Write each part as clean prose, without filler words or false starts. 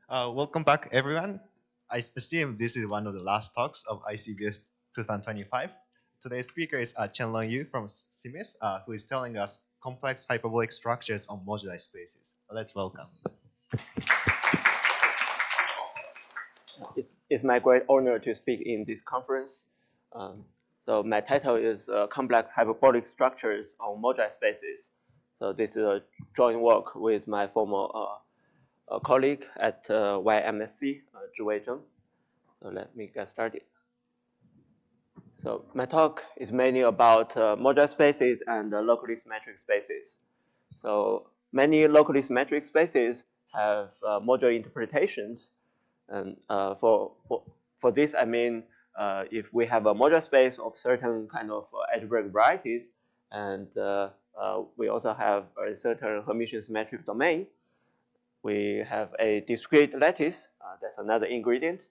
Welcome back, everyone. I assume this is one of the last talks of ICBS 2025. Today's speaker is Chenglong Yu from CIMIS, who is telling us complex hyperbolic structures on moduli spaces. Let's welcome. It's my great honor to speak in this conference. So my title is Complex Hyperbolic Structures on Moduli Spaces. So this is a joint work with my former colleague at YMSC, Zhi Zheng. So let me get started. So my talk is mainly about moduli spaces and locally symmetric spaces. So many locally symmetric spaces have modular interpretations. And for this, I mean, if we have a modular space of certain kind of algebraic varieties, and we also have a certain Hermitian symmetric domain, we have a discrete lattice. That's another ingredient.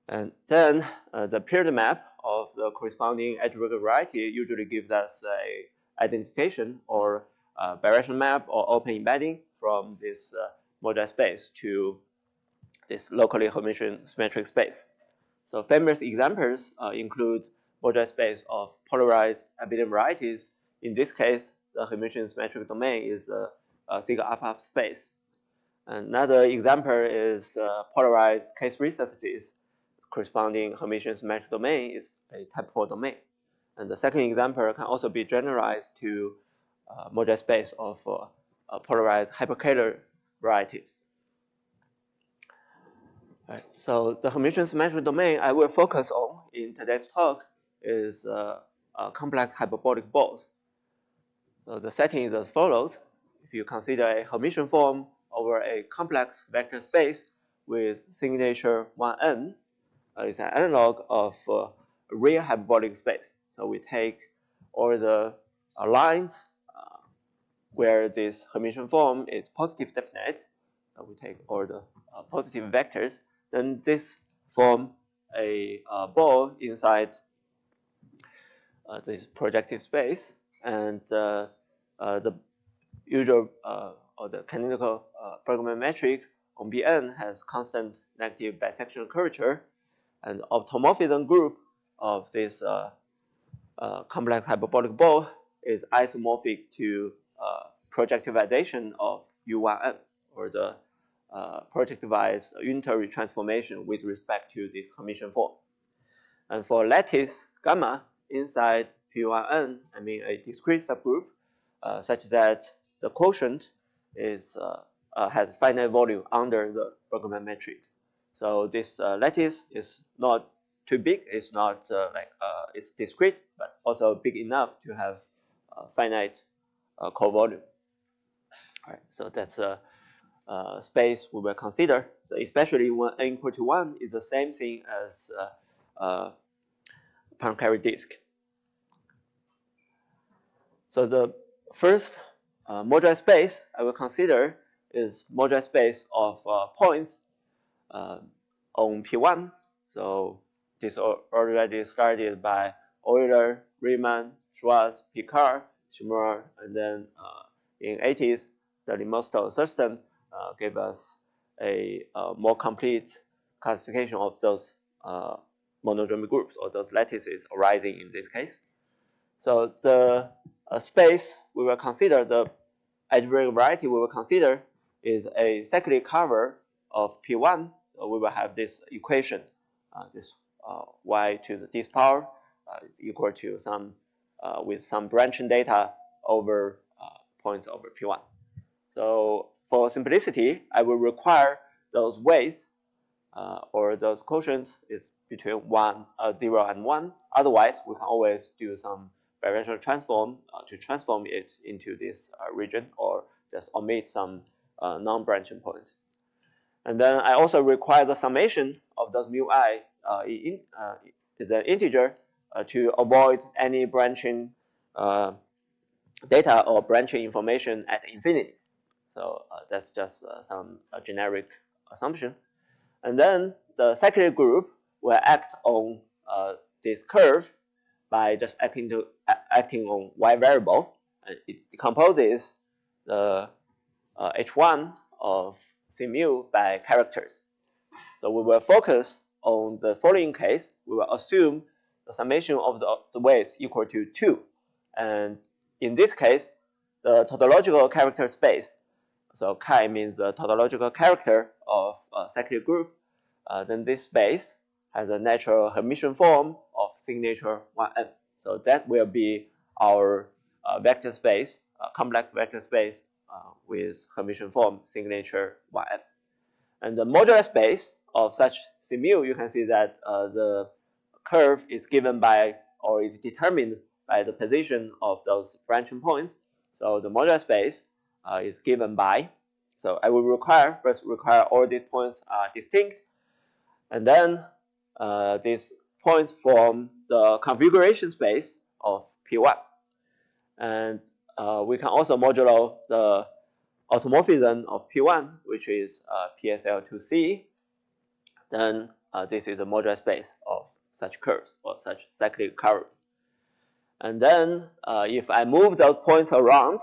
And then the paired map of the corresponding algebraic variety usually gives us a identification or bidirectional map or open embedding from this modular space to this locally Hermitian symmetric space. So famous examples include modular space of polarized abelian varieties. In this case, the Hermitian symmetric domain is a sigma up space. Another example is polarized K3 surfaces. Corresponding Hermitian symmetric domain is a type 4 domain. And the second example can also be generalized to modular space of polarized hyperkähler varieties. Right. So the Hermitian symmetric domain I will focus on in today's talk is complex hyperbolic balls. So the setting is as follows. If you consider a Hermitian form over a complex vector space with signature 1n, it's an analog of a real hyperbolic space. So we take all the lines where this Hermitian form is positive definite. We take all the positive vectors. Then this form a ball inside this projective space, and the usual or the canonical programming metric on Bn has constant negative bisectional curvature, and automorphism group of this complex hyperbolic ball is isomorphic to projectivization of U1n, or the projectivized unitary transformation with respect to this Hermitian form. And for lattice gamma inside P1n, I mean a discrete subgroup such that the quotient is has finite volume under the Bergman metric. So this lattice is not too big. It's not it's discrete, but also big enough to have finite co-volume. All right, so that's a space we will consider, so especially when n equal to 1 is the same thing as Poincare disk. So the first modular space I will consider is modular space of points on P1. So this already started by Euler, Riemann, Schwarz, Picard, Schmor, and then in 80s, the Limostal system gave us a more complete classification of those monodromy groups, or those lattices arising in this case. So the space we will consider, the algebraic variety we will consider, is a cyclic cover of P1. So we will have this equation, this y to the dth power is equal to some with some branching data over points over P1. So for simplicity, I will require those weights or those quotients is between 0 and 1. Otherwise, we can always do some bidirectional transform to transform it into this region, or just omit some non-branching points. And then I also require the summation of those mu I is an integer to avoid any branching data or branching information at infinity. So that's just some generic assumption. And then the cyclic group will act on this curve by just acting on y variable. And it decomposes the h1 of C mu by characters. So we will focus on the following case. We will assume the summation of the weights equal to 2. And in this case, the tautological character space, so chi means the tautological character of a cyclic group, then this space has a natural Hermitian form of signature 1n. So that will be our vector space, complex vector space with Hermitian form signature 1n. And the modular space of such C mu, you can see that the curve is given by or is determined by the position of those branching points. So the modular space is given by, so I will first require all these points are distinct, and then these points form the configuration space of P1. And we can also modulo the automorphism of P1, which is PSL2C. Then this is a modular space of such curves or such cyclic curve. And then if I move those points around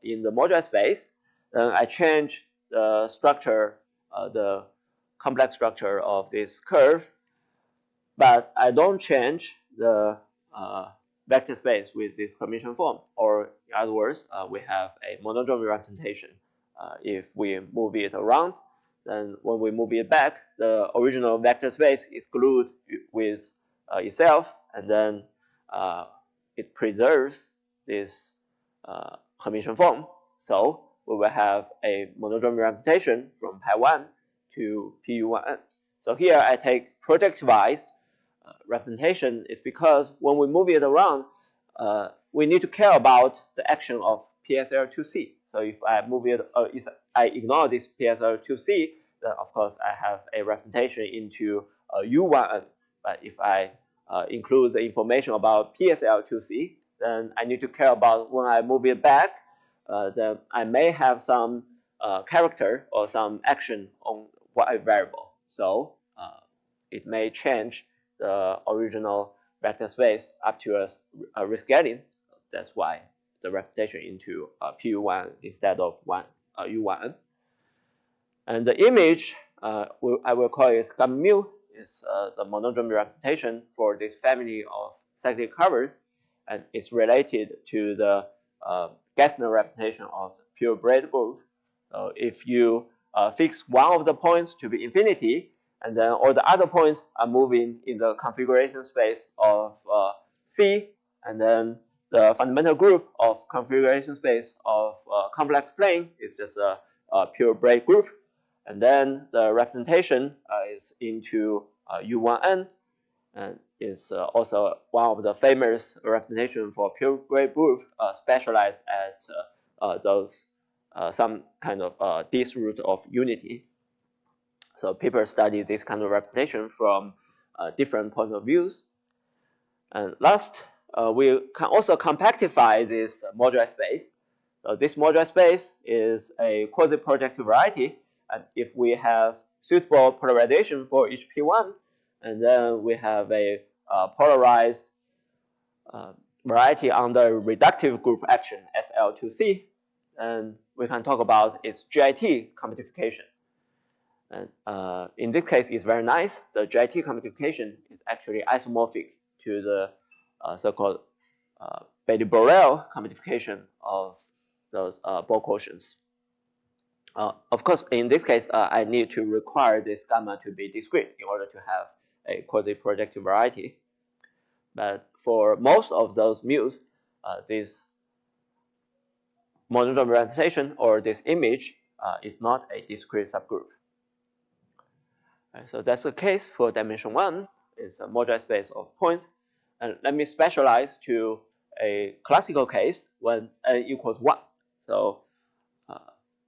in the modular space, then I change the structure, the complex structure of this curve, but I don't change the vector space with this Hermitian form, or in other words, we have a monodromy representation. If we move it around, then when we move it back, the original vector space is glued with itself, and then it preserves this Hermitian form. So we will have a monodromy representation from pi 1 to pu1n. So here I take projectivized representation is because when we move it around, we need to care about the action of PSL2C. So if I move it, if I ignore this PSL2C, then of course I have a representation into U1n. But if I include the information about PSL2C, then I need to care about when I move it back, then I may have some character or some action on y variable. So it may change the original vector space up to a rescaling. That's why the representation into PU1 instead of U1n. And the image, I will call it gamma mu, is the monodromy representation for this family of cyclic curves, and it's related to the Gessner representation of the pure braid group. So if you fix one of the points to be infinity, and then all the other points are moving in the configuration space of C, and then the fundamental group of configuration space of complex plane is just a pure braid group. And then the representation is into U1n, and is also one of the famous representation for pure braid group specialized at those some kind of this root of unity. So people study this kind of representation from different points of views. And last, we can also compactify this modular space. So this modular space is a quasi-projective variety, and if we have suitable polarization for each P1, and then we have a polarized variety under reductive group action SL2C, and we can talk about its GIT compactification. And in this case, it's very nice. The GIT compactification is actually isomorphic to the so-called Betti-Borel compactification of those Borel quotients. Of course, in this case, I need to require this gamma to be discrete in order to have a quasi-projective variety. But for most of those mu's, this monodromy representation or this image is not a discrete subgroup. So that's the case for dimension 1. It's a modular space of points. And let me specialize to a classical case when n equals 1. So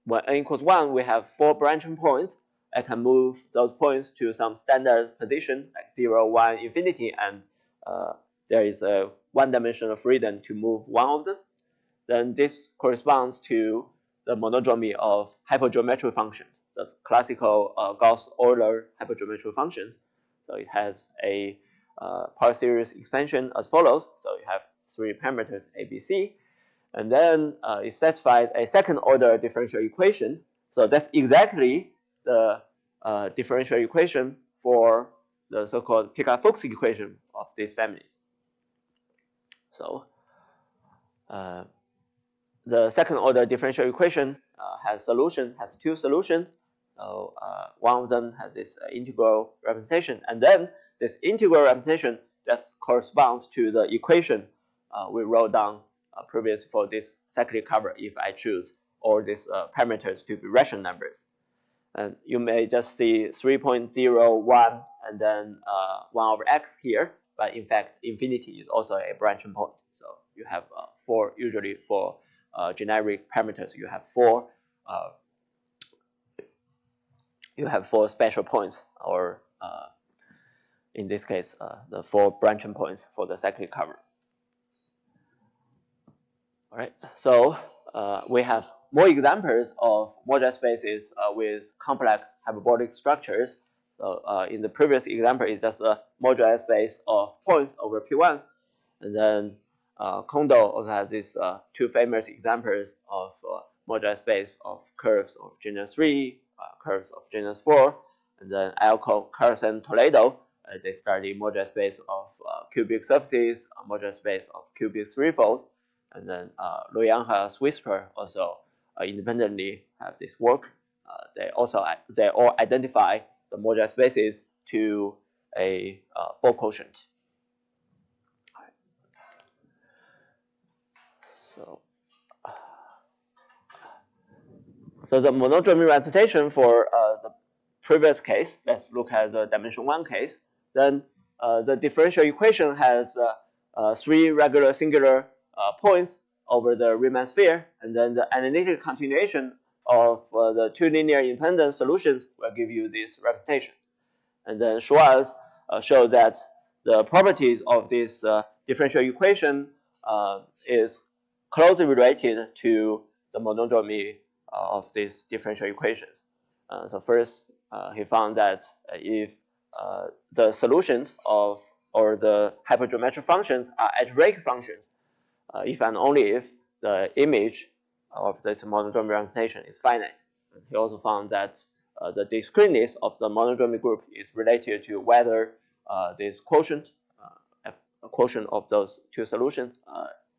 when n equals 1, we have 4 branching points. I can move those points to some standard position like 0, 1, infinity, and there is a one-dimensional freedom to move one of them. Then this corresponds to the monodromy of hypergeometric functions, the classical Gauss-Euler hypergeometric functions. So it has a power series expansion as follows. So you have 3 parameters A, B, C, and then it satisfies a second-order differential equation. So that's exactly the differential equation for the so-called Picard-Fuchs equation of these families. So the second order differential equation has two solutions. So one of them has this integral representation, and then this integral representation just corresponds to the equation we wrote down previously for this cyclic cover if I choose all these parameters to be rational numbers. And you may just see 3.01 and then 1 over x here, but in fact, infinity is also a branching point. So you have usually for generic parameters, you have four special points, or in this case, the 4 branching points for the cyclic cover. All right, so we have more examples of moduli spaces with complex hyperbolic structures. So in the previous example, it's just a moduli space of points over P1. And then Kondo also has these two famous examples of moduli space of curves of genus 3, curves of genus 4. And then Alco, Carlson, Toledo, they study moduli space of cubic surfaces, moduli space of cubic threefolds. And then Loyanga, Swisper also independently have this work. They all identify the moduli spaces to a Ball quotient. So the monodromy representation for the previous case, let's look at the dimension 1 case. Then the differential equation has 3 regular singular points over the Riemann sphere, and then the analytic continuation of the 2 linear independent solutions will give you this representation. And then Schwarz showed that the properties of this differential equation is closely related to the monodromy of these differential equations. So first, he found that if the solutions of or the hypergeometric functions are algebraic functions, if and only if the image of this monodromy representation is finite. And he also found that the discreteness of the monodromy group is related to whether this quotient, a quotient of those two solutions,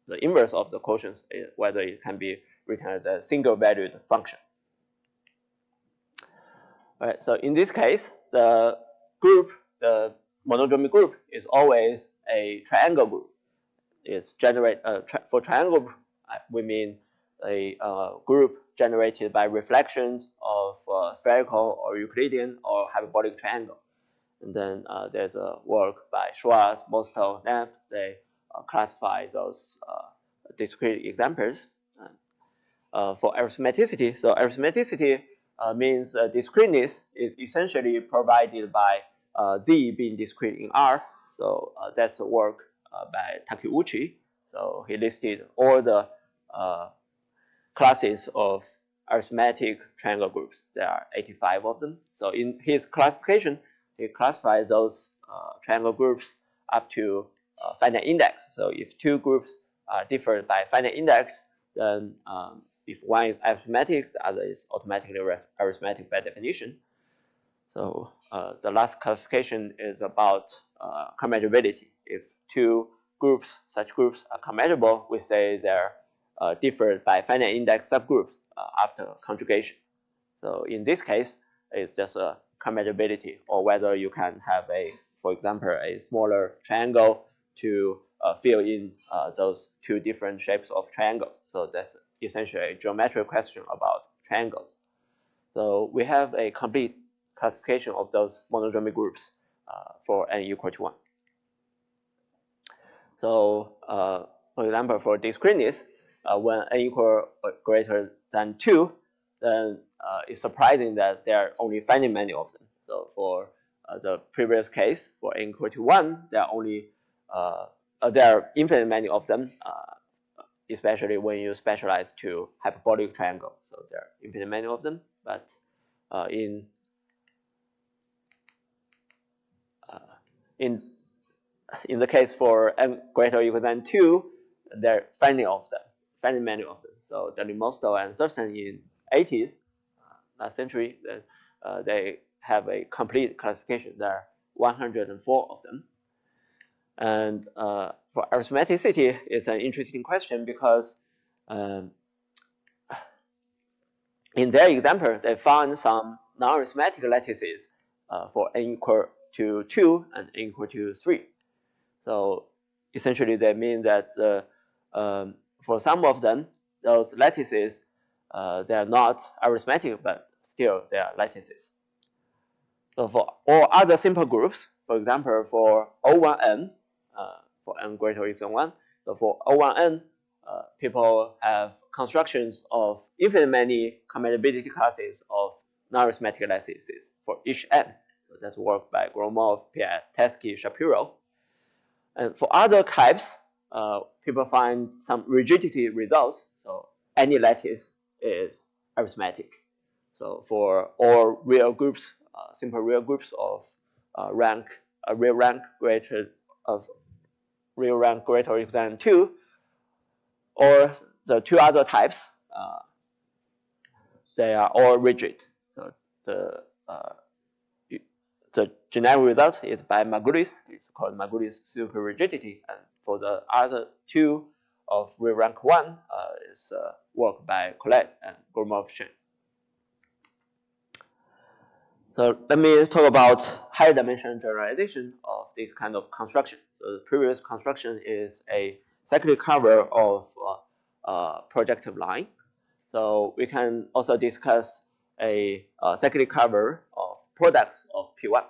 the inverse of the quotients, whether it can be written as a single-valued function. All right, so in this case, the monodromy group is always a triangle group. It's for triangle group, we mean a group generated by reflections of spherical or Euclidean or hyperbolic triangle. And then there's a work by Schwarz, Mostel, Knapp. They classify those discrete examples for arithmeticity. So arithmeticity means discreteness is essentially provided by Z being discrete in R. So that's the work by Takeuchi. So he listed all the classes of arithmetic triangle groups. There are 85 of them. So in his classification, he classified those triangle groups up to finite index. So if two groups are different by finite index, then if one is arithmetic, the other is automatically arithmetic by definition. So the last classification is about commatability. If two groups, such groups are commatable, we say they're differed by finite index subgroups after conjugation. So in this case, it's just a commatability, or whether you can have for example, a smaller triangle to fill in those two different shapes of triangles. So that's essentially a geometric question about triangles. So we have a complete classification of those monodromy groups for n equal to 1. So for example, for discreteness, when n equal or greater than 2, then it's surprising that there are only finite many of them. So for the previous case, for n equal to 1, there are infinite many of them, especially when you specialize to hyperbolic triangle. So there are infinite many of them, but in the case for n greater or equal than 2, there are finite many of them. So Delimostel and Thurston in 80s, last century, they have a complete classification. There are 104 of them. And for arithmeticity, it's an interesting question because in their example, they found some non-arithmetic lattices for n equal to 2 and n equal to 3. So essentially, they mean that for some of them, those lattices, they are not arithmetic, but still they are lattices. So for all other simple groups, for example, for O1n, for n greater or equal than 1, so for O1n, people have constructions of infinite many commutability classes of non-arithmetic lattices for each n. So that's work by Gromov, Piatetsky, Shapiro. And for other types, people find some rigidity results. So any lattice is arithmetic. So for all real groups, simple real groups of real rank greater or equal than 2, or the two other types, they are all rigid. So the generic result is by Margulis. It's called Margulis superrigidity. And for the other two of real rank 1 is work by Colette and Gromov-Shen. So let me talk about higher dimension generalization of this kind of construction. So the previous construction is a cyclic cover of projective line. So we can also discuss a cyclic cover of products of P1.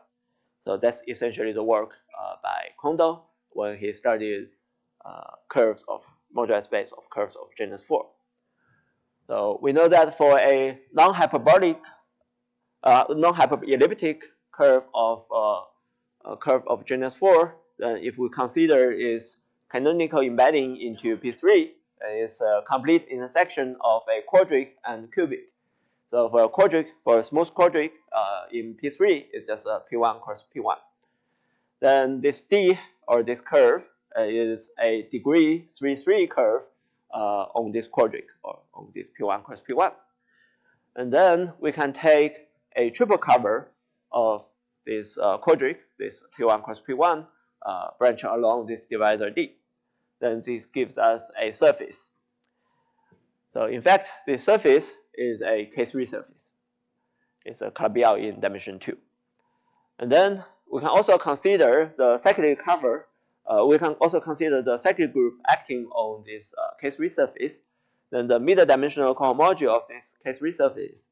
So that's essentially the work by Kondo when he studied curves of moduli space of curves of genus 4. So we know that for a non-hyperbolic non-hyperelliptic curve of genus 4, then if we consider its canonical embedding into P3, it's a complete intersection of a quadric and cubic. So for a quadric, for a smooth quadric in P3, it's just a P1 cross P1. Then this D, or this curve, is a degree 3-3 curve on this quadric, or on this P1 cross P1. And then we can take a triple cover of this quadric, this P1 cross P1, branching along this divisor D. Then this gives us a surface. So in fact, this surface is a K3 surface. It's a Calabi-Yau in dimension 2. And then we can also consider the cyclic cover. We can also consider the cyclic group acting on this K3 surface. Then the middle dimensional cohomology of this K3 surface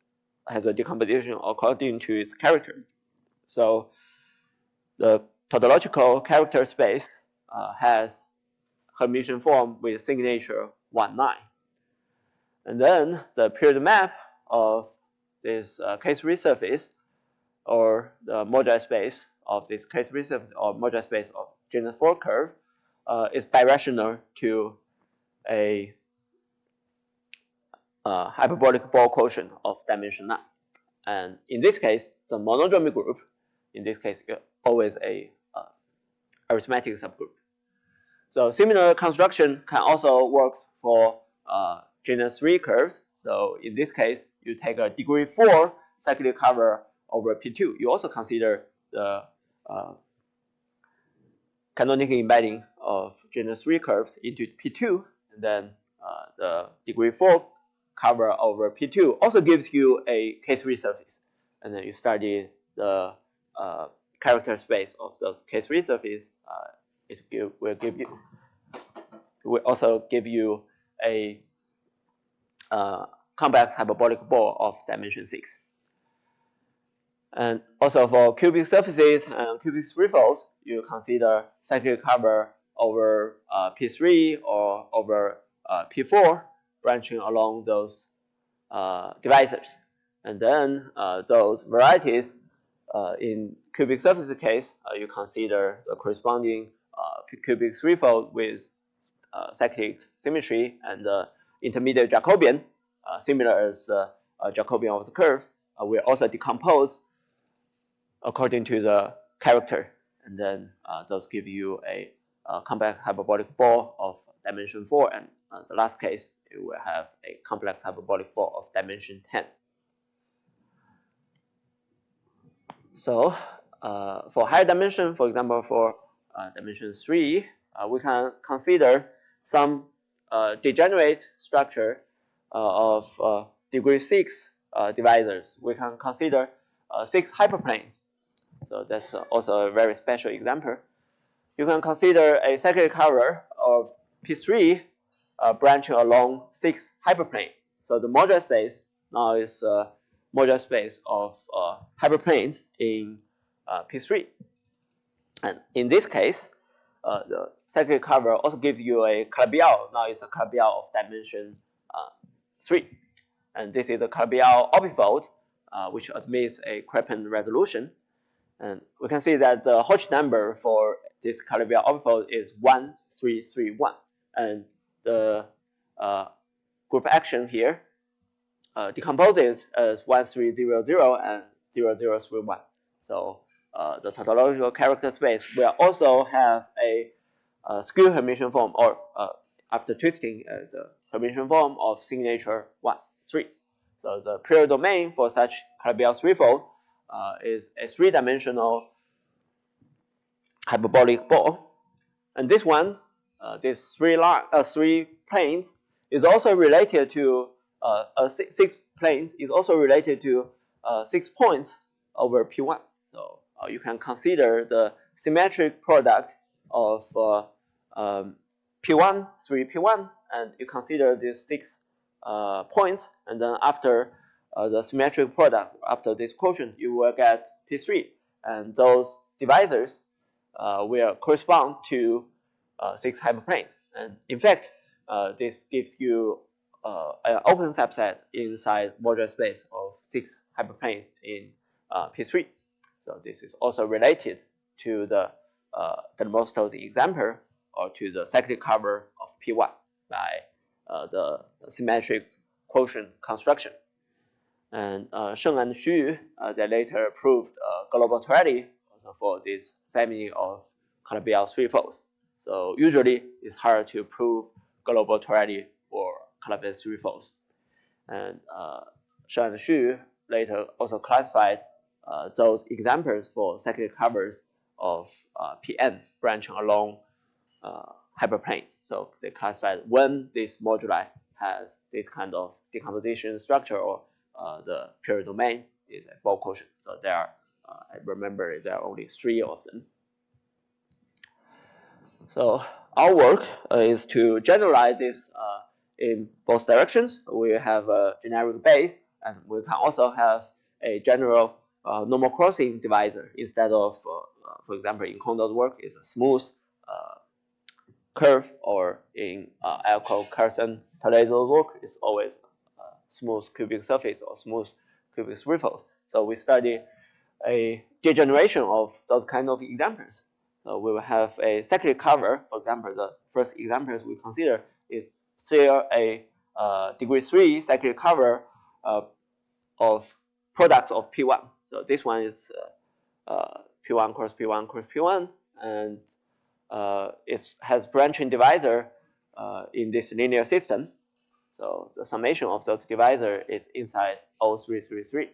has a decomposition according to its character. So the tautological character space has Hermitian form with signature 1,9. And then the period map of this K3 surface, or the moduli space of this K3 surface, or moduli space of genus 4 curve, is birational to a hyperbolic Ball quotient of dimension 9. And in this case, the monodromy group, in this case, is always a arithmetic subgroup. So similar construction can also work for genus 3 curves. So in this case, you take a degree 4 cyclic cover over P2. You also consider the canonical embedding of genus 3 curves into P2, and then the degree 4 cover over P2 also gives you a K3 surface. And then you study the character space of those K3 surfaces. Will also give you a convex hyperbolic ball of dimension 6. And also for cubic surfaces and cubic threefolds, you consider cyclic cover over P3 or over P4, branching along those divisors. And then those varieties in cubic surface case, you consider the corresponding cubic threefold with cyclic symmetry and intermediate Jacobian, similar as Jacobian of the curves, will also decompose according to the character. And then those give you a complex hyperbolic ball of dimension 4. And the last case, it will have a complex hyperbolic ball of dimension 10. So for higher dimension, for example, for dimension 3, we can consider some degenerate structure of degree 6 divisors. We can consider 6 hyperplanes. So that's also a very special example. You can consider a cyclic cover of P3 branching along 6 hyperplanes. So the modular space now is modular space of hyperplanes in P3. And in this case, the cyclic cover also gives you a Calabi-Yau. Now it's a Calabi-Yau of dimension 3. And this is a Calabi-Yau orbifold, which admits a Krapin resolution. And we can see that the Hodge number for this Calabi-Yau orbifold is 1331. And the group action here decomposes as 1300 and 0031. So the tautological character space will also have a skew Hermitian form, or after twisting, as a Hermitian form of signature 1, 3. So the period domain for such Calabi-Yau threefold is a 3-dimensional hyperbolic ball. And this one, these three planes, is also related to 6 planes is also related to 6 points over P1. So you can consider the symmetric product of P1, 3P1, and you consider these 6 points, and then after the symmetric product, after this quotient, you will get P3, and those divisors will correspond to 6 hyperplanes. And in fact, this gives you an open subset inside modular space of 6 hyperplanes in P3. So this is also related to the Demosthenes example, or to the cyclic cover of P1 by the symmetric quotient construction. And Sheng and Xu, they later proved global duality also for this family of Calabi-Yau threefolds. So usually it's hard to prove global duality for Calabi-Yau threefolds. And Sheng and Xu later also classified those examples for cyclic covers of Pn branching along hyperplanes. So they classified when this moduli has this kind of decomposition structure, or the period domain is a ball quotient. So there are, I remember there are only 3 of them. So our work is to generalize this in both directions. We have a generic base, and we can also have a general normal crossing divisor instead of, for example, in Kondou's work, is a smooth curve, or in Elko, Carson, Toledo's work, is always smooth cubic surface or smooth cubic threefolds. So we study a degeneration of those kind of examples. So we will have a cyclic cover. For example, the first examples we consider is still a degree 3 cyclic cover of products of P1. So this one is P1 cross P1 cross P1, and it has branching divisor in this linear system. So the summation of those divisor is inside O333.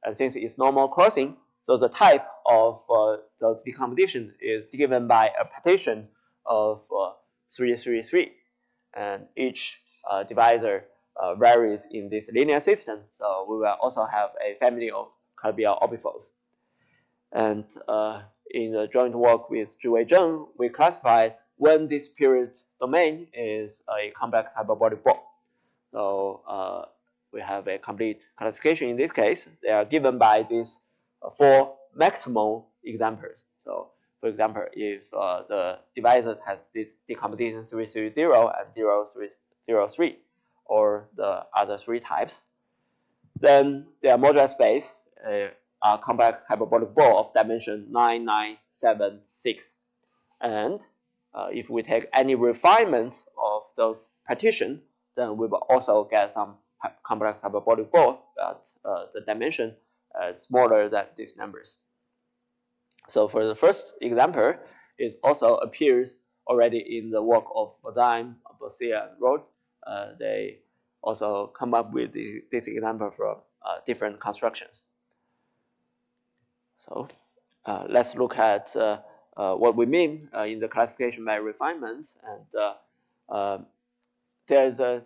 And since it's normal crossing, so the type of those decomposition is given by a partition of 333. And each divisor varies in this linear system. So we will also have a family of Calabi-Yau orbifolds. And in the joint work with Zhiwei Zheng, we classified when this period domain is a complex hyperbolic ball. So we have a complete classification in this case. They are given by these 4 maximal examples. So for example, if the divisor has this decomposition 330 and 033, or the other 3 types, then their modular space are complex hyperbolic ball of dimension 9, 9, 7, 6. And if we take any refinements of those partition, then we will also get some complex hyperbolic ball, but the dimension is smaller than these numbers. So for the first example, it also appears already in the work of Bazine, Bossier, and Rode. They also come up with this example from different constructions. So let's look at what we mean in the classification by refinements. And there's a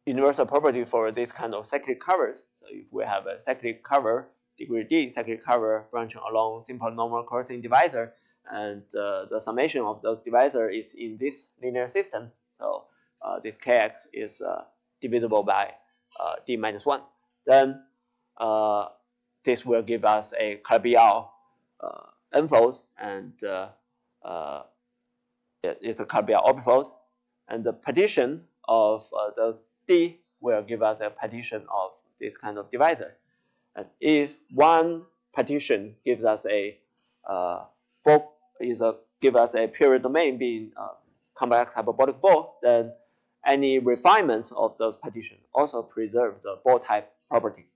universal property for this kind of cyclic covers. So if we have a cyclic cover, degree D cyclic cover branching along simple normal crossing divisor, and the summation of those divisors is in this linear system. So this Kx is divisible by D minus 1. Then this will give us a Calabi-Yau n-fold, and it's a Calabi-Yau orbifold. And the partition of the D will give us a partition of this kind of divisor. And if one partition gives us give us a period domain being complex hyperbolic ball, then any refinements of those partitions also preserve the ball type property.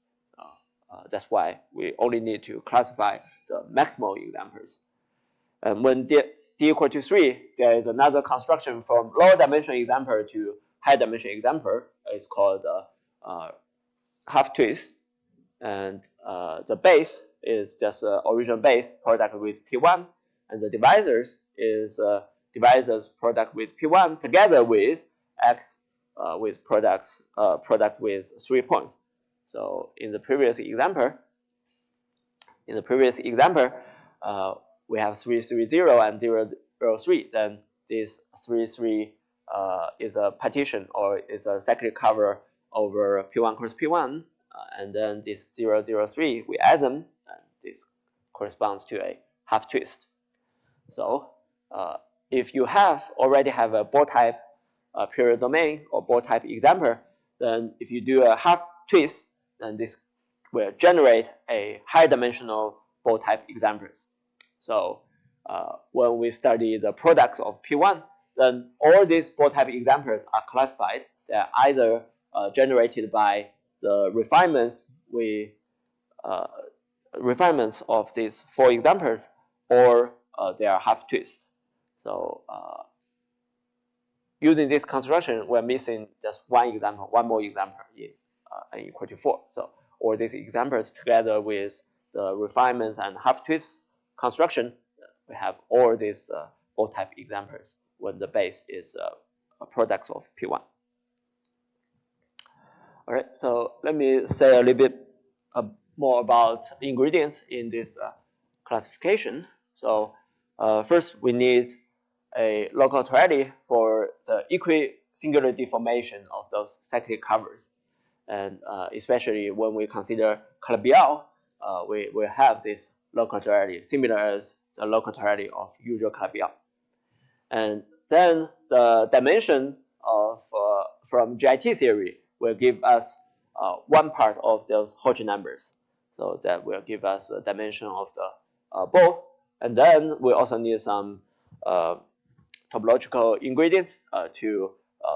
That's why we only need to classify the maximal exemplars. And when D equal to 3, there is another construction from lower dimension exemplar to high dimension exemplar. It's called half twist. And the base is just original base product with P1. And the divisors is divisors product with P1 together with X with product with 3 points. So in the previous example, we have 3, 3, 0 and 0, 0, 3. Then this 3, 3 is a partition or is a cyclic cover over P1 cross P1. And then this 0, 0, 3, we add them, and this corresponds to a half twist. So if you already have a ball type period domain or ball type exemplar, then if you do a half twist, then this will generate a high dimensional ball type exemplars. So when we study the products of P1, then all these ball type exemplars are classified. They're either generated by the refinements of these 4 exemplars, or they are half twists. So using this construction, we're missing just one more example in n equal to 4. So all these exemplars together with the refinements and half twist construction, we have all these ball type exemplars when the base is products of P1. All right, so let me say a little bit more about ingredients in this classification. So first, we need a local authority for the equi-singular deformation of those cyclic covers. And especially when we consider Calabi-Yau, we have this local authority, similar as the local authority of usual Calabi-Yau. And then the dimension of from GIT theory will give us one part of those Hodge numbers. So that will give us the dimension of the ball. And then we also need some topological ingredient to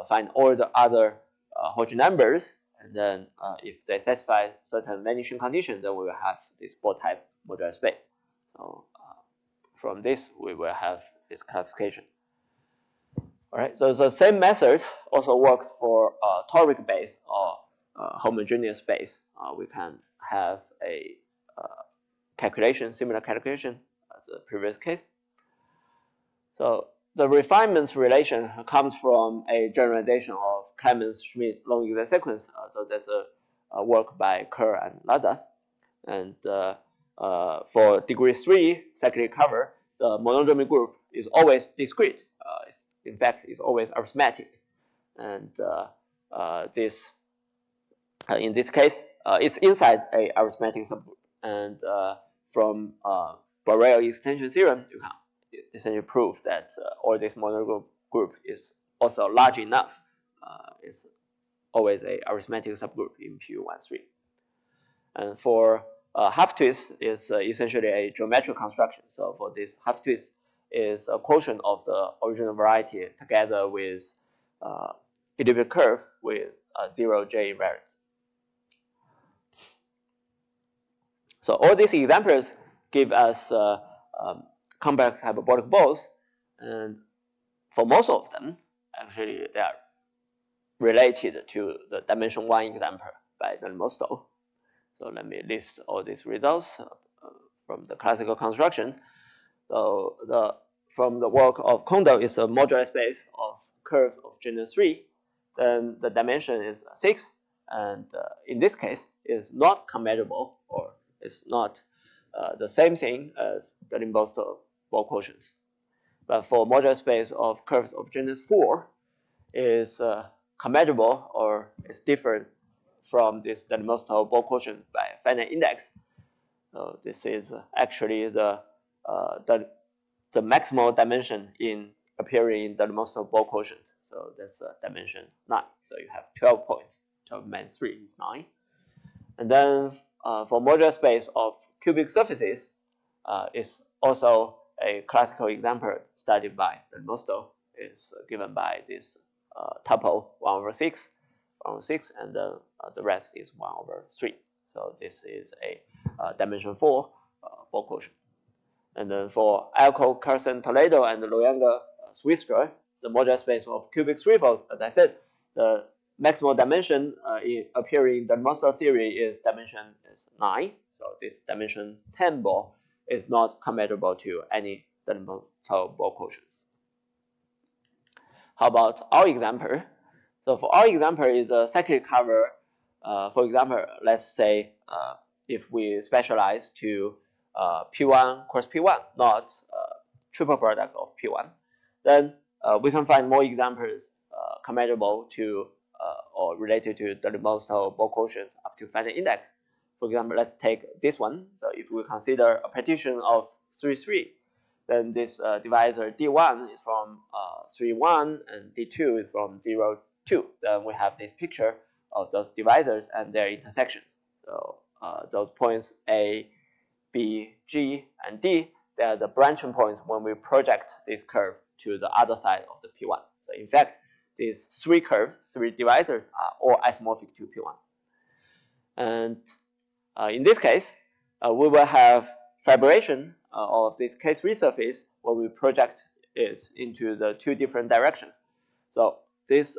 find all the other Hodge numbers. And then if they satisfy certain vanishing conditions, then we will have this ball type modular space. So from this, we will have this classification. All right, so the same method also works for toric base or homogeneous base. We can have a similar calculation as the previous case. So the refinements relation comes from a generalization of Clemens-Schmidt long exact sequence. So that's a work by Kerr and Laza. And for degree 3 cyclic cover, the monodromy group is always discrete. In fact, it's always arithmetic. And in this case, it's inside a arithmetic subgroup. And from Borel extension theorem, you can essentially prove that all this monodromy group is also large enough. It's always a arithmetic subgroup in PU13. And for half twist is essentially a geometric construction. So for this half twist is a quotient of the original variety together with elliptic curve with 0J invariance. So all these exemplars give us complex hyperbolic balls, and for most of them, actually they are related to the dimension 1 exemplar by Nelmosto. So let me list all these results from the classical construction. So from the work of Kondo is a moduli space of curves of genus 3. Then the dimension is 6, and in this case is not compatible, or it's not the same thing as the Limbosto ball quotients. But for moduli space of curves of genus 4 is compatible, or is different from this Limbosto ball quotient by finite index. So this is actually the maximal dimension in appearing in the Limbosto ball quotient. So that's dimension 9. So you have 12 points. 12 minus 3 is 9. And then for modular space of cubic surfaces is also a classical example studied by the Limbosto. Is given by this tuple 1/6, and the rest is 1/3. So this is a dimension 4 ball quotient. And then for Alco, Carson, Toledo, and Loyanga, Swistra, the modular space of cubic threefold, as I said, the maximal dimension appearing in the Limbosto theory is dimension 9. So this dimension 10 ball is not compatible to any Limbosto ball quotients. How about our example? So for our example is a cyclic cover. For example, let's say if we specialize to P1 cross P1, not triple product of P1, then we can find more examples compatible to or related to the Limbosto ball quotient up to finite index. For example, let's take this one. So if we consider a partition of 3, 3, then this divisor D1 is from 3, 1, and D2 is from 0, 2. Then we have this picture of those divisors and their intersections. So those points A, B, G, and D, they are the branching points when we project this curve to the other side of the P1. So in fact, these 3 curves, 3 divisors, are all isomorphic to P1. And in this case, we will have fibration of this K3 surface when we project it into the 2 different directions. So this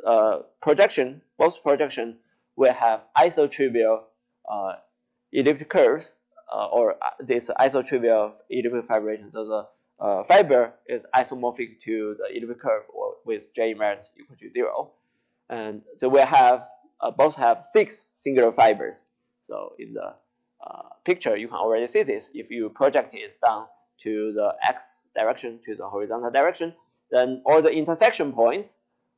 projection, both projection, will have isotrivial elliptic curves, or this isotrivial elliptic fibration. So the fiber is isomorphic to the elliptic curve, or with J invariant equal to 0. And they will have both have 6 singular fibers. So in the picture, you can already see this. If you project it down to the x direction, to the horizontal direction, then all the intersection points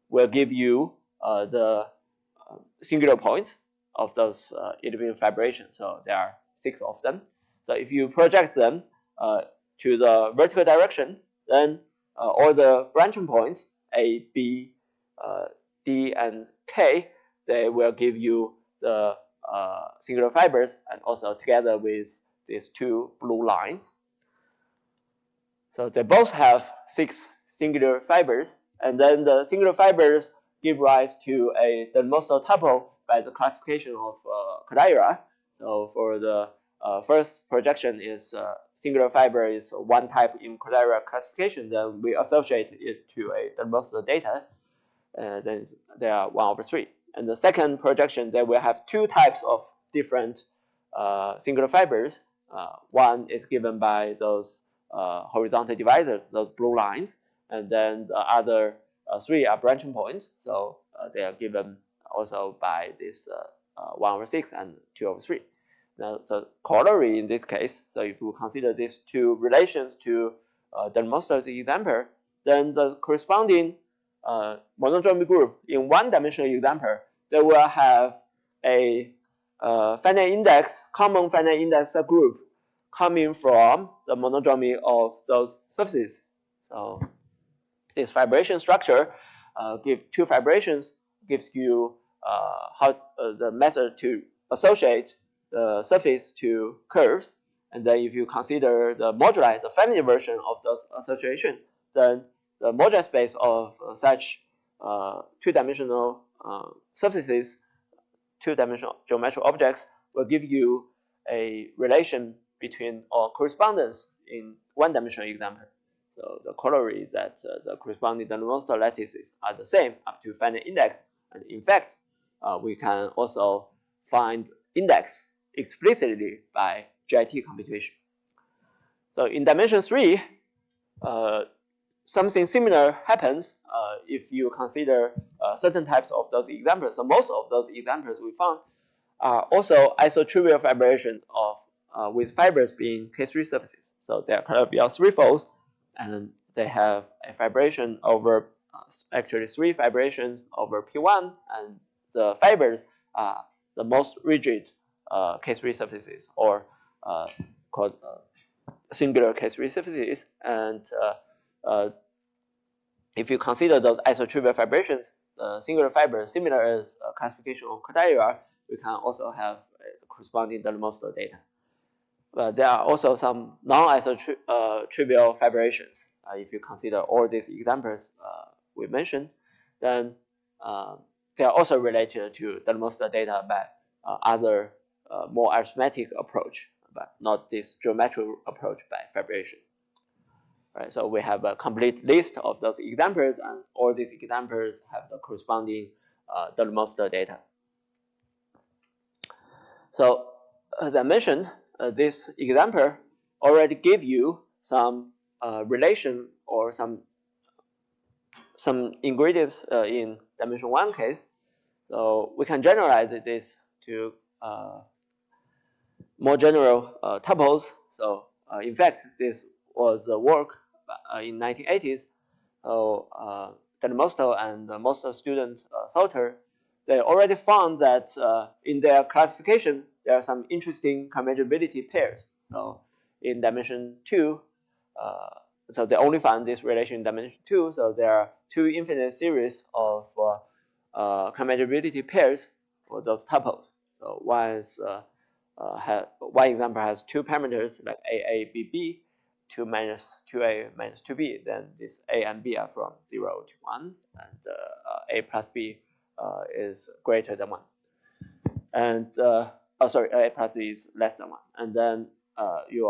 will give you the singular points of those elliptic fibrations. So there are 6 of them. So if you project them to the vertical direction, then all the branching points A, B, D, and K, they will give you the singular fibers, and also together with these 2 blue lines. So they both have 6 singular fibers, and then the singular fibers give rise to the Limbosto tuple by the classification of Kodaira. So for the first projection is singular fiber is 1 type in Kodaira classification, then we associate it to a Limbosto data, then they are 1/3. And the second projection, they will have 2 types of different singular fibers. One is given by those horizontal divisors, those blue lines, and then the other 3 are branching points. So they are given also by this 1/6 and 2/3. Now, the corollary in this case, so if we consider these 2 relations to the Limbosto's example, then the corresponding monodromy group in 1-dimensional example, they will have a finite index, common finite index subgroup coming from the monodromy of those surfaces. So this fibration structure give 2 fibrations, gives you the method to associate the surface to curves. And then if you consider the moduli, the family version of those association, then the moduli space of such 2-dimensional surfaces, 2-dimensional geometric objects, will give you a relation between, or correspondence in 1-dimensional example. So the corollary is that the corresponding Limbosto lattices are the same up to finite index. And in fact, we can also find index explicitly by GIT computation. So in dimension 3, something similar happens if you consider certain types of those examples. So most of those examples we found are also isotrivial fibrations of with fibers being K3 surfaces. So they are Calabi-Yau threefolds, and they have a fibration over actually 3 fibrations over P1, and the fibers are the most rigid K3 surfaces, or called singular K3 surfaces. And if you consider those isotrivial fibrations, singular fibers similar as classification of Kodaira, we can also have the corresponding Delmostel data. But there are also some non-isotrivial fibrations. If you consider all these examples we mentioned, then they are also related to Delmostel data by other more arithmetic approach, but not this geometric approach by fibration. Right, so we have a complete list of those examples, and all these examples have the corresponding Delmostel data. So as I mentioned, this example already gave you some relation or some ingredients in dimension 1 case. So we can generalize this to more general tuples. So in fact, this was a work in 1980s. So Delmostel and Mostel student Salter, they already found that in their classification, there are some interesting commutability pairs. So in dimension 2, so they only found this relation in dimension 2. So there are 2 infinite series of commutability pairs for those tuples. So one example has 2 parameters like A, B, B, 2 minus 2A minus 2B. Then this A and B are from 0 to 1, and A plus B is greater than 1. And A plus B is less than 1. And then you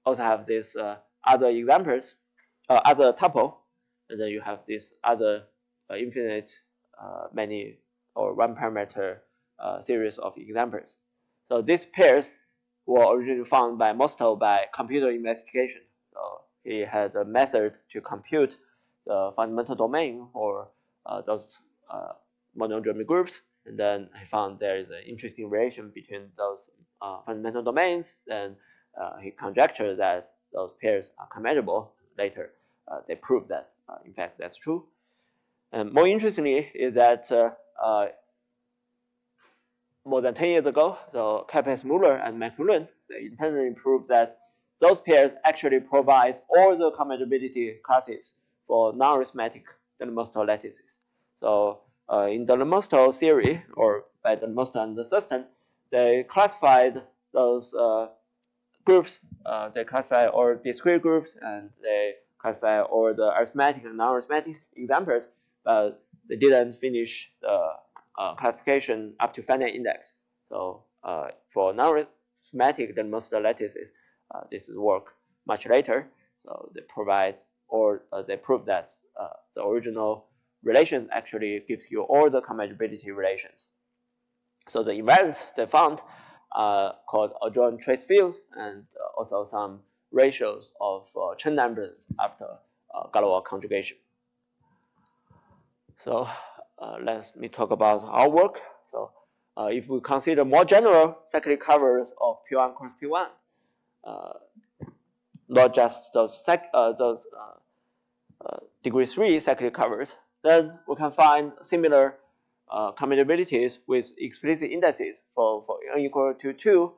also have this other examples, other tuple, and then you have this other infinite many or 1 parameter series of examples. So these pairs were originally found by Mostel by computer investigation. So he had a method to compute the fundamental domain for those monodromy groups, and then he found there is an interesting relation between those fundamental domains. Then he conjectured that those pairs are commutable. Later, they proved that in fact that's true. And more interestingly is that more than 10 years ago, so Kapes-Muller and McMillan, they independently proved that those pairs actually provide all the commutability classes for non-arithmetic Delmostel lattices. So in the Delmostel theory, or by Delmostel and the Thurston, they classified those groups. They classify all discrete groups, and they classify all the arithmetic and non-arithmetic examples, but they didn't finish the classification up to finite index. So for non-arithmetic Delmostel lattices, this is work much later. So they provide, or they prove that the original relation actually gives you all the commutability relations. So the invariants they found are called adjoint trace fields, and also some ratios of chain numbers after Galois conjugation. So let me talk about our work. So if we consider more general cyclic covers of P1 cross P1, not just those degree 3 cyclic covers, then we can find similar commutabilities with explicit indices. For n equal to 2,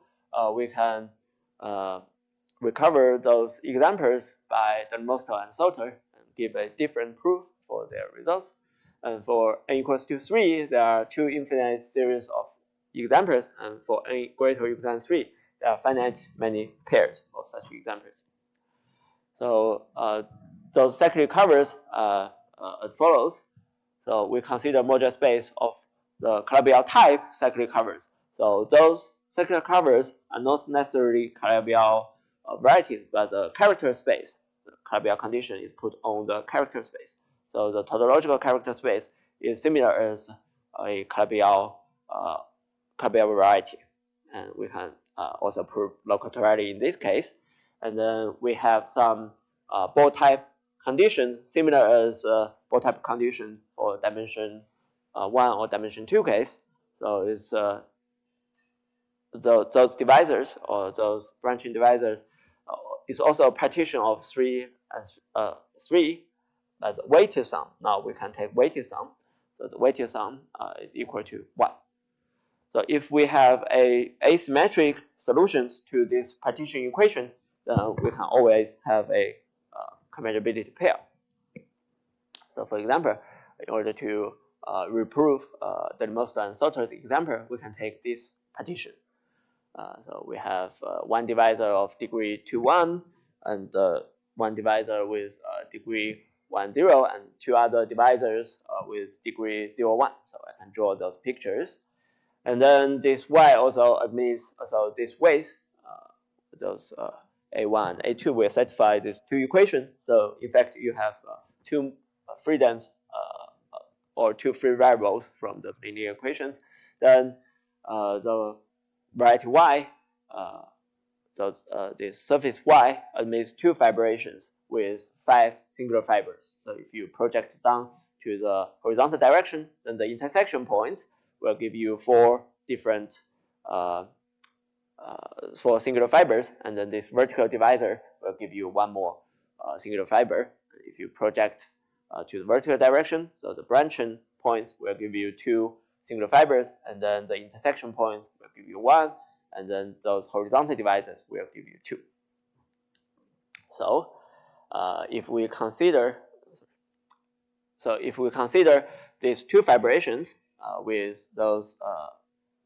we can recover those examples by Delmostel and Salter and give a different proof for their results. And for n equals to 3, there are 2 infinite series of examples, and for n greater or equal than 3, there are finite many pairs of such examples. So those cyclic covers are as follows. So we consider moduli space of the Calabi-Yau type cyclic covers. So those cyclic covers are not necessarily Calabi-Yau varieties, but the character space. The Calabi-Yau condition is put on the character space. So the tautological character space is similar as a Calabi-Yau variety. And we can also prove local toriality in this case. and then we have some ball type condition similar as ball type condition for dimension 1 or dimension 2 case. So it's those divisors or those branching divisors is also a partition of 3 as 3 as weighted sum. Now we can take weighted sum. So the weighted sum is equal to 1. So if we have a asymmetric solutions to this partition equation, then we can always have a commutability pair. So for example, in order to reprove the most and Sauter's example, we can take this partition. So we have one divisor of degree 2, 1, and one divisor with degree 1, 0, and 2 other divisors with degree 0, 1. So I can draw those pictures. And then this y also admits also this weight, those A1 and A2 will satisfy these 2 equations. So in fact, you have 2 freedoms or 2 free variables from the linear equations. Then the variety y, this surface y admits 2 fibrations with 5 singular fibers. So if you project down to the horizontal direction, then the intersection points will give you 4 different 4 singular fibers, and then this vertical divisor will give you 1 more singular fiber. If you project to the vertical direction, so the branching points will give you 2 singular fibers, and then the intersection point will give you 1, and then those horizontal divisors will give you 2. So if we consider these 2 fibrations with those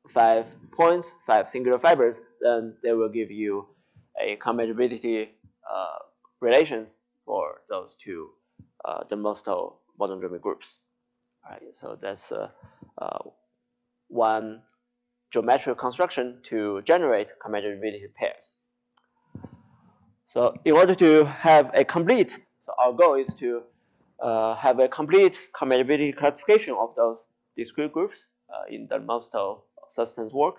5 points, 5 singular fibers, then they will give you a commutability relations for those 2 Delmostal monodromy groups. All right, so that's one geometric construction to generate commutability pairs. So in order to have a complete, so our goal is to have a complete commutability classification of those discrete groups in the Delmostal substance work.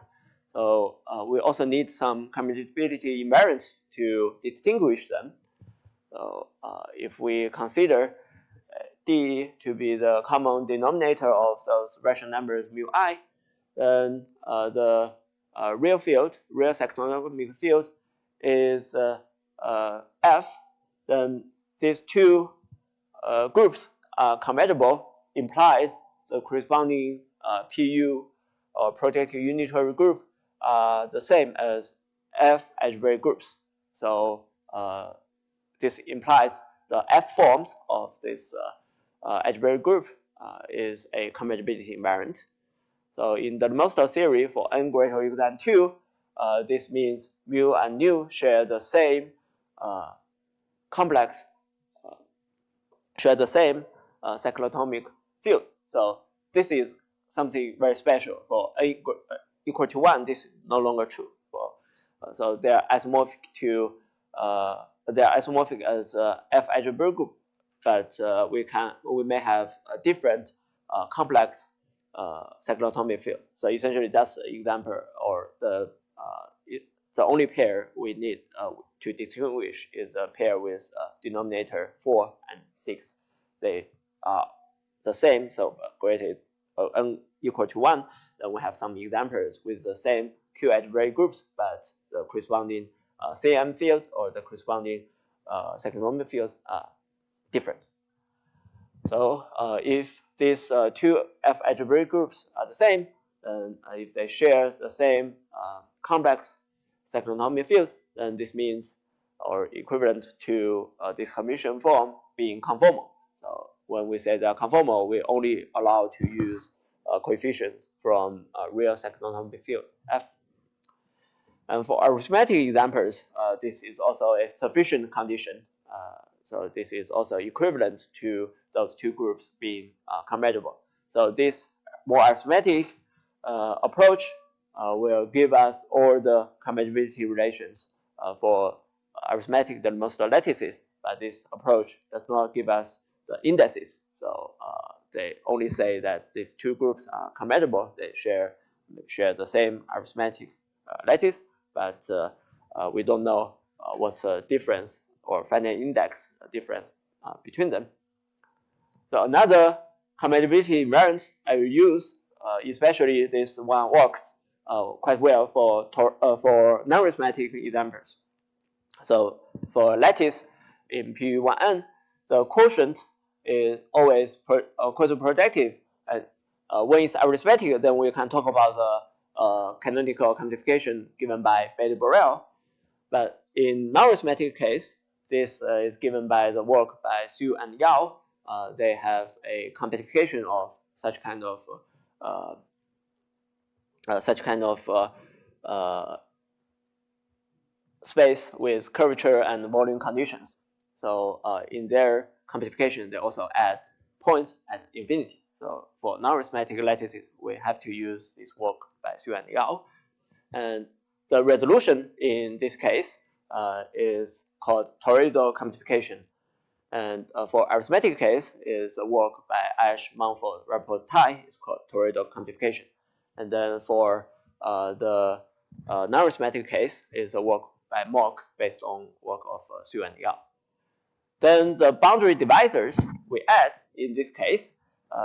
So we also need some commutability invariants to distinguish them. So if we consider D to be the common denominator of those rational numbers mu I, then the real cyclotomic field is F. Then these 2 groups are commutable, implies the corresponding PU or projective unitary group are the same as F algebraic groups. So this implies the F forms of this algebraic group is a commutability invariant. So in the Delmostal theory for n greater or equal than 2, this means mu and nu share the same complex, share the same cyclotomic field. So this is something very special. For n equal to 1, this is no longer true. For, so they are isomorphic to they are isomorphic as F algebraic group, but we may have a different complex cyclotomic field. So essentially, that's an example, or the only pair we need to distinguish is a pair with denominator 4 and 6. They are the same, so greater n equal to 1. Then we have some examples with the same Q algebraic groups, but the corresponding CM field or the corresponding cyclotomic fields are different. So if these 2 F algebraic groups are the same, then if they share the same complex cyclotomic fields, then this means or equivalent to this Hermitian form being conformal. So when we say they are conformal, we only allow to use coefficients from a real cyclotomic field F. And for arithmetic examples, this is also a sufficient condition. So this is also equivalent to those 2 groups being commutable. So this more arithmetic approach will give us all the commutability relations for arithmetic Delmostal lattices, but this approach does not give us the indices. So they only say that these 2 groups are commutable. They share the same arithmetic lattice, but we don't know what's the difference or finite index difference between them. So another compatibility invariant I will use, especially this one works quite well for non-arithmetic examples. So for lattice in P1n, the quotient is always quasi-projective. And when it's arithmetic, then we can talk about the canonical quantification given by Bailey-Borel. But in non-arithmetic case, this is given by the work by Xu and Yao. They have a quantification of such kind of space with curvature and volume conditions. So in their quantification, they also add points at infinity. So for non-arithmetic lattices, we have to use this work by Xu and Yao. And the resolution in this case is called toroidal quantification. And for arithmetic case is a work by Ash, Mumford, Rappaport, Tai. It's called toroidal quantification. And then for the non-arithmetic case is a work by Mock based on work of Xu and Yao. Then the boundary divisors we add in this case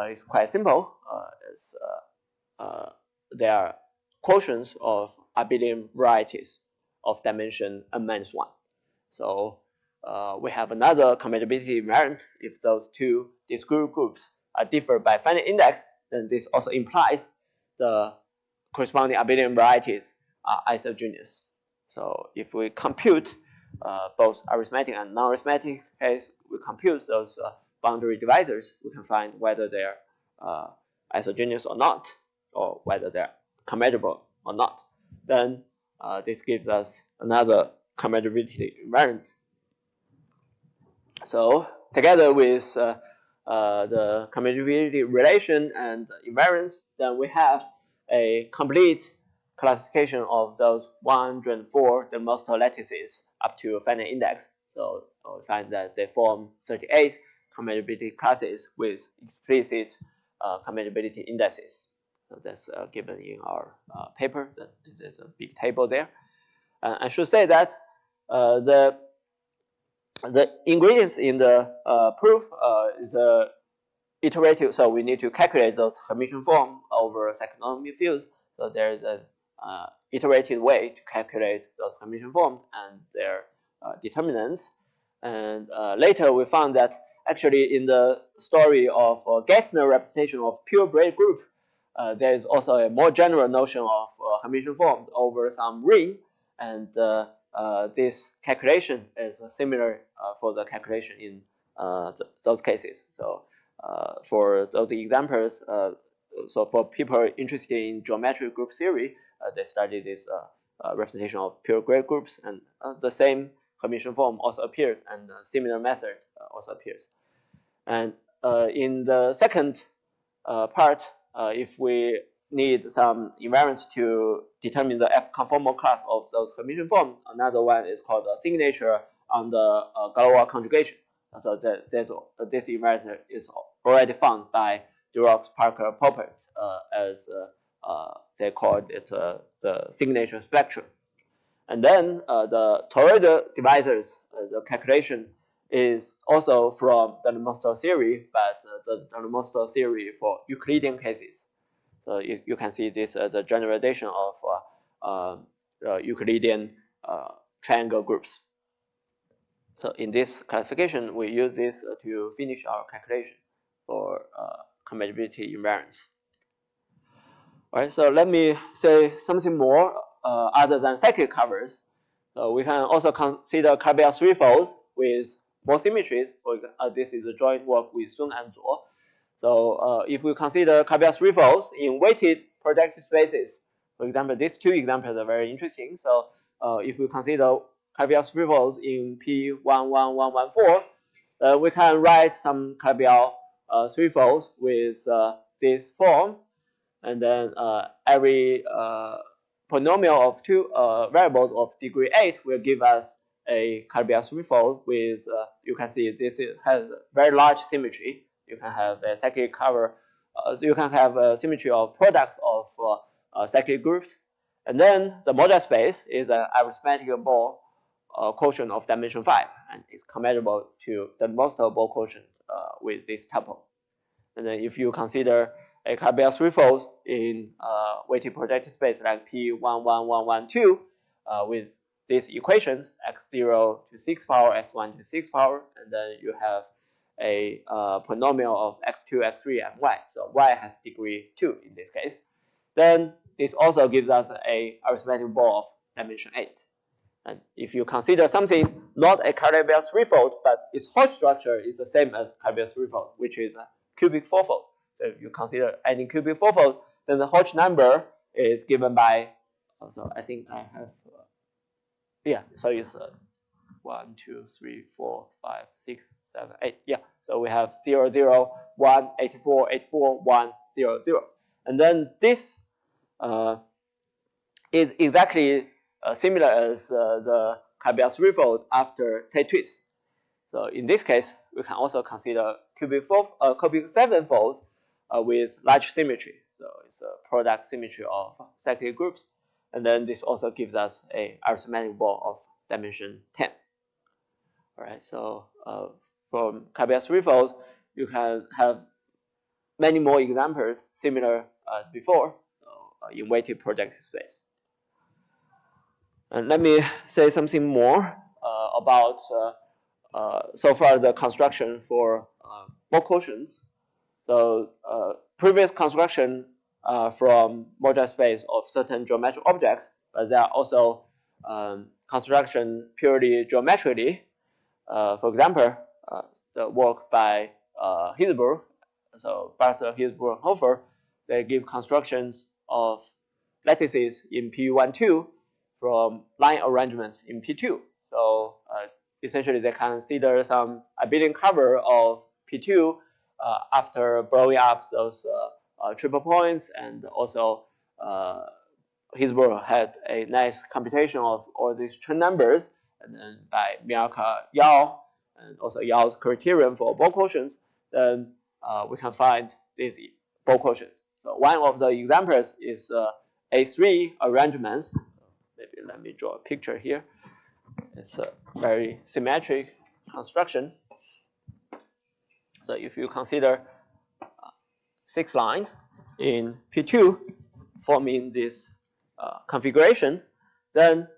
is quite simple. They are quotients of abelian varieties of dimension n-1. So we have another compatibility invariant. If those two discrete groups are differ by finite index, then this also implies the corresponding abelian varieties are isogenous. So if we compute both arithmetic and non-arithmetic case, we compute those boundary divisors, we can find whether they're isogenous or not, or whether they're compatible or not. Then this gives us another compatibility invariant. So together with the compatibility relation and invariance, then we have a complete classification of those 104 Delmoster lattices up to a finite index. So we find that they form 38 compatibility classes with explicit compatibility indices. So that's given in our paper. There's a big table there. I should say that the ingredients in the proof is iterative, so we need to calculate those Hermitian form over cyclonomic fields. So there's an iterative way to calculate those Hermitian forms and their determinants. And later we found that actually in the story of Gessner representation of pure braid group, there is also a more general notion of Hermitian form over some ring, and this calculation is similar for the calculation in those cases. So for those examples, so for people interested in geometric group theory, they study this representation of pure braid groups, and the same Hermitian form also appears, and a similar method also appears. And in the second part, if we need some invariance to determine the F-conformal class of those Hermitian forms, another one is called the signature on the Galois conjugation. So this invariant is already found by Durox, Parker, Poppert as they called it the signature spectrum. And then the toroidal divisors, the calculation is also from the Delmoster theory, but the Delmoster theory for Euclidean cases. So you can see this as a generalization of Euclidean triangle groups. So in this classification, we use this to finish our calculation for compatibility invariance. All right, so let me say something more other than cyclic covers. So we can also consider Calabi-Yau threefolds with more symmetries. This is a joint work with Sun and Zuo. So if we consider Calabi-Yau threefolds in weighted projective spaces, for example, these two examples are very interesting. So if we consider Calabi-Yau threefolds in P11114, we can write some Calabi-Yau threefolds with this form, and then every polynomial of two variables of degree 8 will give us a Calabi-Yau threefold with, you can see this has very large symmetry. You can have a cyclic cover, so you can have a symmetry of products of cyclic groups. And then the moduli space is an arithmetic ball quotient of dimension 5, and it's compatible to the most ball quotient with this tuple. And then if you consider a Carbel threefold in weighted projective space like P11112 with these equations, x0 to 6 power, x1 to 6 power, and then you have a polynomial of x2, x3, and y. So y has degree 2 in this case. Then this also gives us a arithmetic ball of dimension 8. And if you consider something not a Carbel threefold, but its Hodge structure is the same as Carbel threefold, which is a cubic fourfold. So if you consider any cubic fourfold, then the Hodge number is given by, also I think I have, so it's 1, 2, 3, 4, 5, 6, 7, 8. Yeah, so we have 0, 0, 1, 84, 84, 1, 0, 0. And then this is exactly similar as the Carbel threefold after Tate-Twist. So in this case, we can also consider cubic sevenfolds with large symmetry. So it's a product symmetry of cyclic groups. And then this also gives us a arithmetic ball of dimension 10. All right, so from Carbel threefolds, you can have many more examples similar as before in weighted projective space. And let me say something more about so far the construction for ball quotients. So previous construction from moduli space of certain geometric objects, but there are also construction purely geometrically. For example, the work by Hilsberg, so Barther, Hilsberg, Hofer, they give constructions of lattices in P12 from line arrangements in P2. So essentially, they consider some abelian cover of P2 after blowing up those triple points, and also Hilsberg had a nice computation of all these Chen numbers, and then by Miarka Yao, and also Yao's criterion for ball quotients, then we can find these ball quotients. So one of the examples is A3 arrangements. Maybe let me draw a picture here. It's a very symmetric construction. So if you consider 6 lines in P2 forming this configuration, then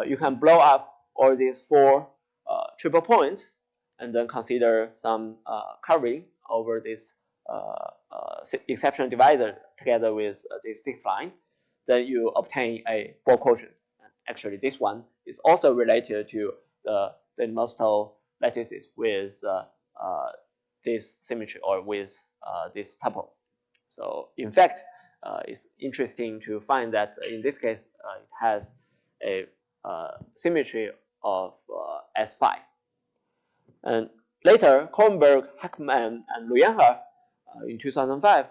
you can blow up all these 4 triple points and then consider some covering over this exception divisor together with these 6 lines. Then you obtain a ball quotient. Actually, this one is also related to the Mostel lattices with this symmetry or with this tuple. So in fact, it's interesting to find that in this case, it has a symmetry of S5. And later, Kornberg, Heckman, and Luyenher in 2005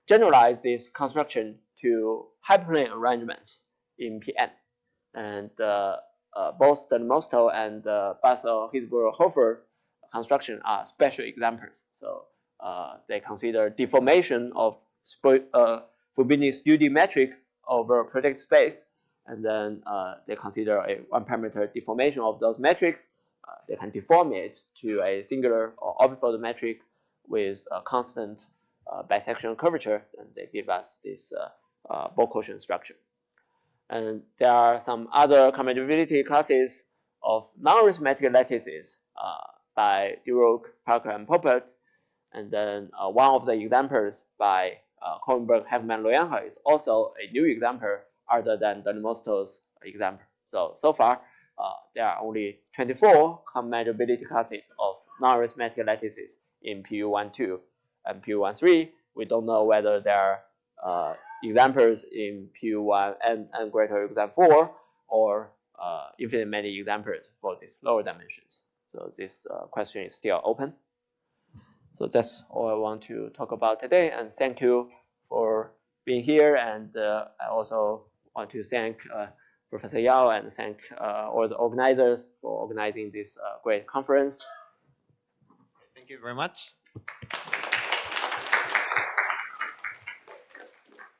generalized this construction to hyperplane arrangements in Pn. And both the Mostel and Barther, Hilsberg, Hofer construction are special examples. So they consider deformation of Fubini's UD metric over projective space, and then they consider a one-parameter deformation of those metrics. They can deform it to a singular or orbifold metric with a constant bisectional curvature, and they give us this ball quotient structure. And there are some other compatibility classes of non-arithmetic lattices by Duroc, Parker, and Poppert. And then one of the examples by Kornberg, Heckman, Luyenher is also a new example other than the Mostel's example. So far, there are only 24 compatibility classes of non-arithmetic lattices in PU12 and PU13. We don't know whether there are examples in PU1 and greater exam 4 or infinite many examples for these lower dimensions. So this question is still open. So that's all I want to talk about today, and thank you for being here. And I also want to thank Professor Yao and thank all the organizers for organizing this great conference. Thank you very much.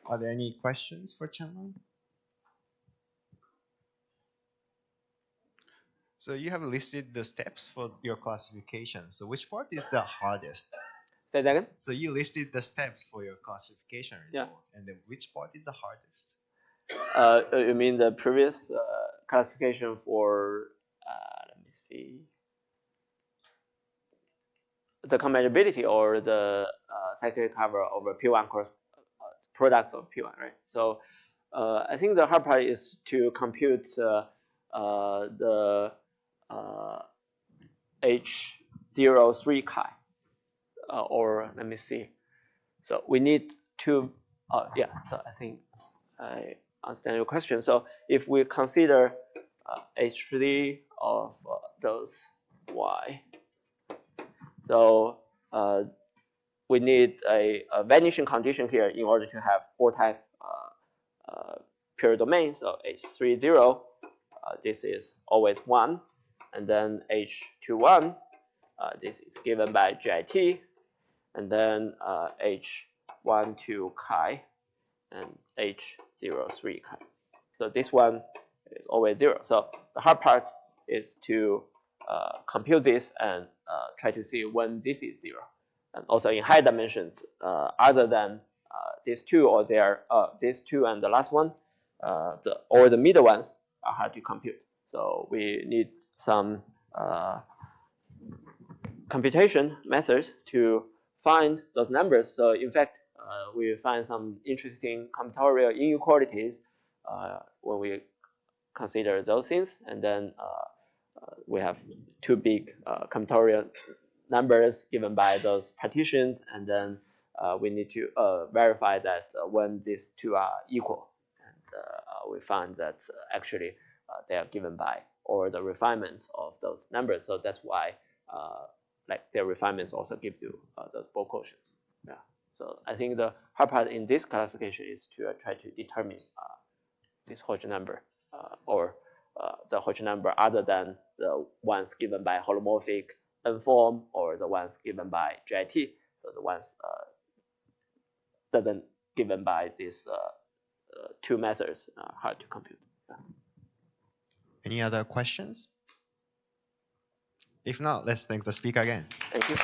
Are there any questions for Chenglong? So you have listed the steps for your classification. So which part is the hardest? Say that again? So you listed the steps for your classification Yeah. result, and then which part is the hardest? You mean the previous classification for, let me see, the combinability or the cyclic cover over P1 cross products of P1, right? So I think the hard part is to compute the H03 chi, or let me see. So we need to, yeah, so I think I understand your question. So if we consider H3 of those Y, so we need a vanishing condition here in order to have four type pure domain. So H30, this is always 1. And then H21, this is given by GIT. And then H12 chi and H03 chi. So this one is always 0. So the hard part is to compute this and try to see when this is 0. And also in high dimensions, other than these two or these two and the last one, or the middle ones are hard to compute. So we need some computation methods to find those numbers. So in fact, we find some interesting combinatorial inequalities when we consider those things. And then we have two big combinatorial numbers given by those partitions. And then we need to verify that when these two are equal. And we find that actually they are given by all the refinements of those numbers. So that's why like their refinements also gives you those Boole quotients. Yeah. So I think the hard part in this classification is to try to determine this Hodge number or the Hodge number other than the ones given by holomorphic N form or the ones given by GIT. So the ones doesn't given by these two methods hard to compute. Yeah. Any other questions? If not, let's thank the speaker again. Thank you.